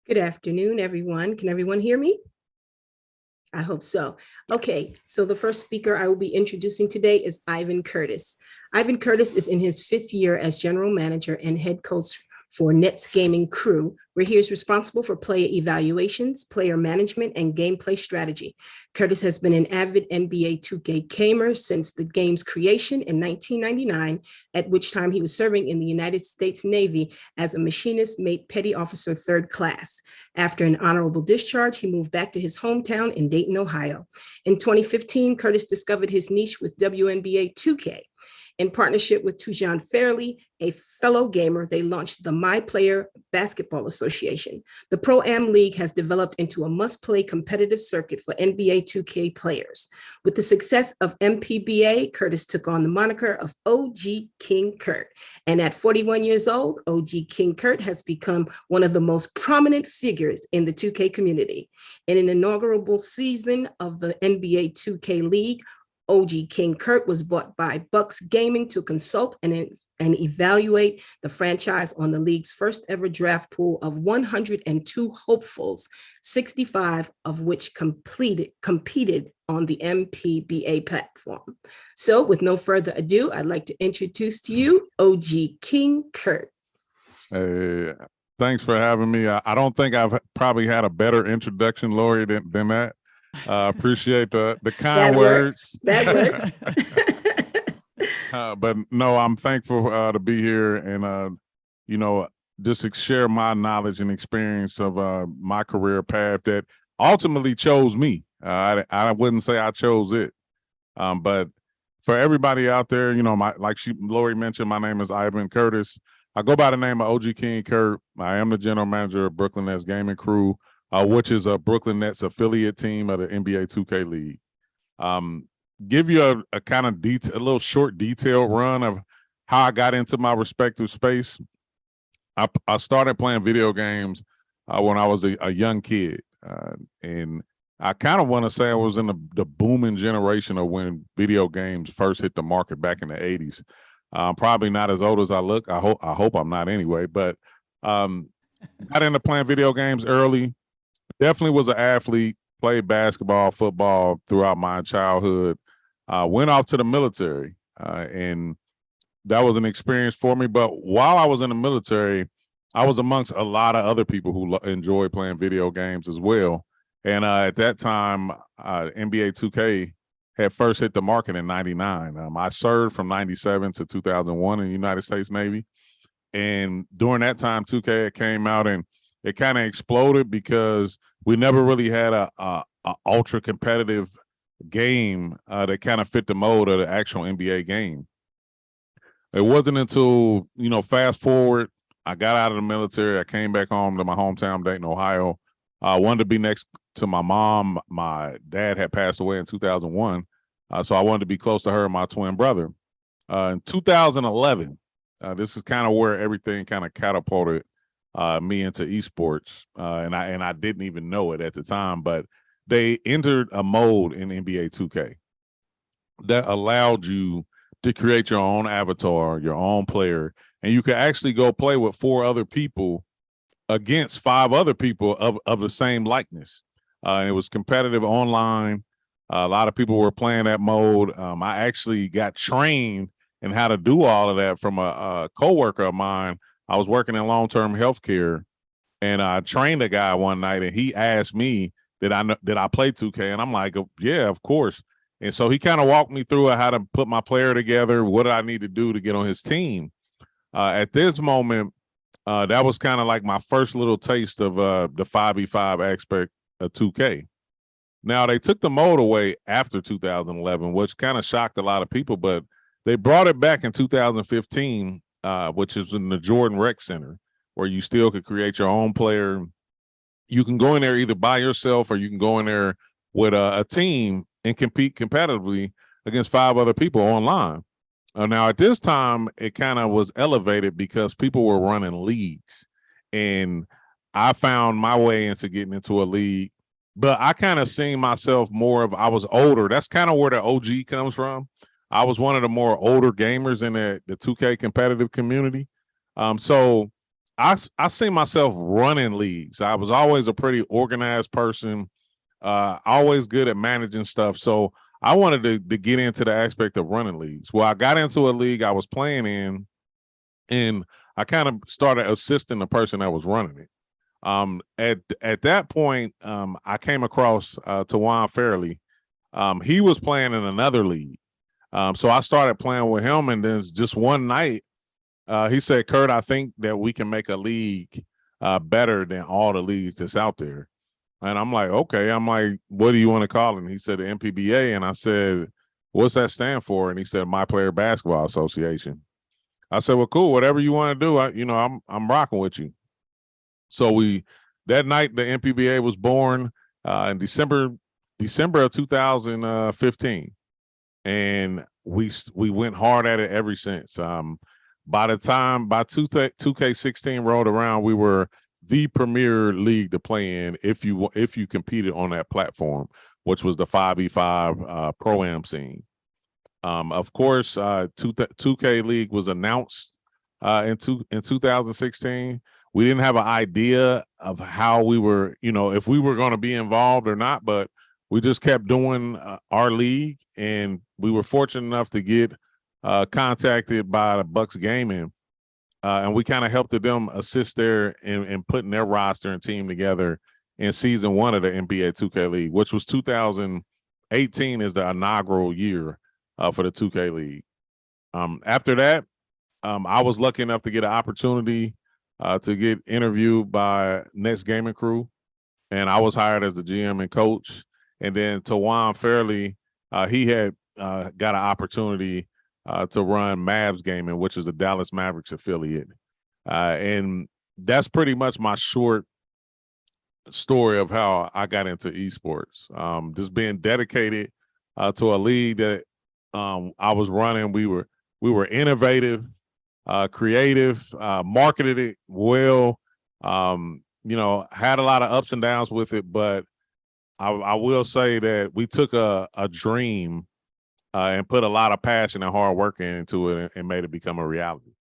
Good afternoon, everyone. Can everyone hear me? I hope so. Okay, so the first speaker I will be introducing today is Ivan Curtis. Ivan Curtis is in his 5th year as general manager and head coach for Nets Gaming Crew, where he is responsible for player evaluations, player management, and gameplay strategy. Curtis has been an avid NBA 2K gamer since the game's creation in 1999, at which time he was serving in the United States Navy as a Machinist Mate Petty Officer 3rd class. After an honorable discharge, he moved back to his hometown in Dayton, Ohio. In 2015, Curtis discovered his niche with WNBA 2K. In partnership with Toijuin Fairley, a fellow gamer, they launched the My Player Basketball Association. The Pro-Am League has developed into a must-play competitive circuit for NBA 2K players. With the success of MPBA, Curtis took on the moniker of OG King CURT. And at 41 years old, OG King CURT has become one of the most prominent figures in the 2K community. In an inaugural season of the NBA 2K League, OG King CURT was bought by Bucks Gaming to consult and evaluate the franchise on the league's first ever draft pool of 102 hopefuls, 65 of which competed on the MPBA platform. So with no further ado, I'd like to introduce to you OG King CURT. Hey, thanks for having me. I don't think I've probably had a better introduction, Lori, than that. Appreciate the kind words. That works. But no, I'm thankful to be here and, just share my knowledge and experience of my career path that ultimately chose me. I wouldn't say I chose it. But for everybody out there, Lori mentioned, my name is Ivan Curtis. I go by the name of OG King CURT. I am the general manager of Brooklyn Nets Gaming Crew, which is a Brooklyn Nets affiliate team of the NBA 2K League. Give you a kind of a little short detailed run of how I got into my respective space. I started playing video games when I was a young kid. And I kind of want to say I was in the booming generation of when video games first hit the market back in the 80s. Probably not as old as I look. I hope I'm not anyway, but got into playing video games early. Definitely was an athlete, played basketball, football throughout my childhood. Went off to the military, and that was an experience for me. But while I was in the military, I was amongst a lot of other people who enjoy playing video games as well. And at that time, NBA 2K had first hit the market in '99. I served from '97 to 2001 in the United States Navy. And during that time, 2K came out and it kind of exploded because we never really had a ultra competitive game that kind of fit the mold of the actual NBA game. It wasn't until, fast forward, I got out of the military. I came back home to my hometown, Dayton, Ohio. I wanted to be next to my mom. My dad had passed away in 2001. So I wanted to be close to her and my twin brother. In 2011, this is kind of where everything kind of catapulted me into esports, and I didn't even know it at the time, but they entered a mode in NBA 2K that allowed you to create your own avatar, your own player, and you could actually go play with 4 other people against 5 other people of the same likeness. It was competitive online. A lot of people were playing that mode. I actually got trained in how to do all of that from a coworker of mine. I was working in long-term healthcare, and I trained a guy one night, and he asked me, did I play 2K? And I'm like, yeah, of course. And so he kind of walked me through how to put my player together, what did I need to do to get on his team. At this moment, that was kind of like my first little taste of the 5v5 aspect of 2K. Now, they took the mode away after 2011, which kind of shocked a lot of people, but they brought it back in 2015. Which is in the Jordan Rec Center, where you still could create your own player. You can go in there either by yourself or you can go in there with a team and compete competitively against 5 other people online. Now, at this time, it kind of was elevated because people were running leagues. And I found my way into getting into a league. But I kind of seen myself more of, I was older. That's kind of where the OG comes from. I was one of the more older gamers in the 2K competitive community. So I see myself running leagues. I was always a pretty organized person, always good at managing stuff. So I wanted to get into the aspect of running leagues. Well, I got into a league I was playing in, and I kind of started assisting the person that was running it. At that point, I came across Toijuin Fairley. He was playing in another league. So I started playing with him, and then just one night, he said, "Kurt, I think that we can make a league better than all the leagues that's out there." And I'm like, okay. I'm like, what do you want to call it? And he said the MPBA. And I said, what's that stand for? And he said, My Player Basketball Association. I said, well, cool. Whatever you want to do, I'm rocking with you. So that night the MPBA was born in December of 2015, and we went hard at it ever since. By 2K16 rolled around, we were the premier league to play in if you competed on that platform, which was the 5v5 pro-am scene. Of course, 2K League was announced in 2016. We didn't have an idea of how we were, if we were going to be involved or not, but we just kept doing our league, and we were fortunate enough to get contacted by the Bucks Gaming, and we kind of helped them assist there in putting their roster and team together in season 1 of the NBA 2K League, which was 2018 is the inaugural year for the 2K League. After that, I was lucky enough to get an opportunity to get interviewed by Next Gaming Crew, and I was hired as the GM and coach. And then Toijuin Fairley, he had got an opportunity to run Mavs Gaming, which is a Dallas Mavericks affiliate. And that's pretty much my short story of how I got into esports. Just being dedicated to a league that I was running. We were innovative, creative, marketed it well, had a lot of ups and downs with it, but I will say that we took a dream and put a lot of passion and hard work into it and made it become a reality.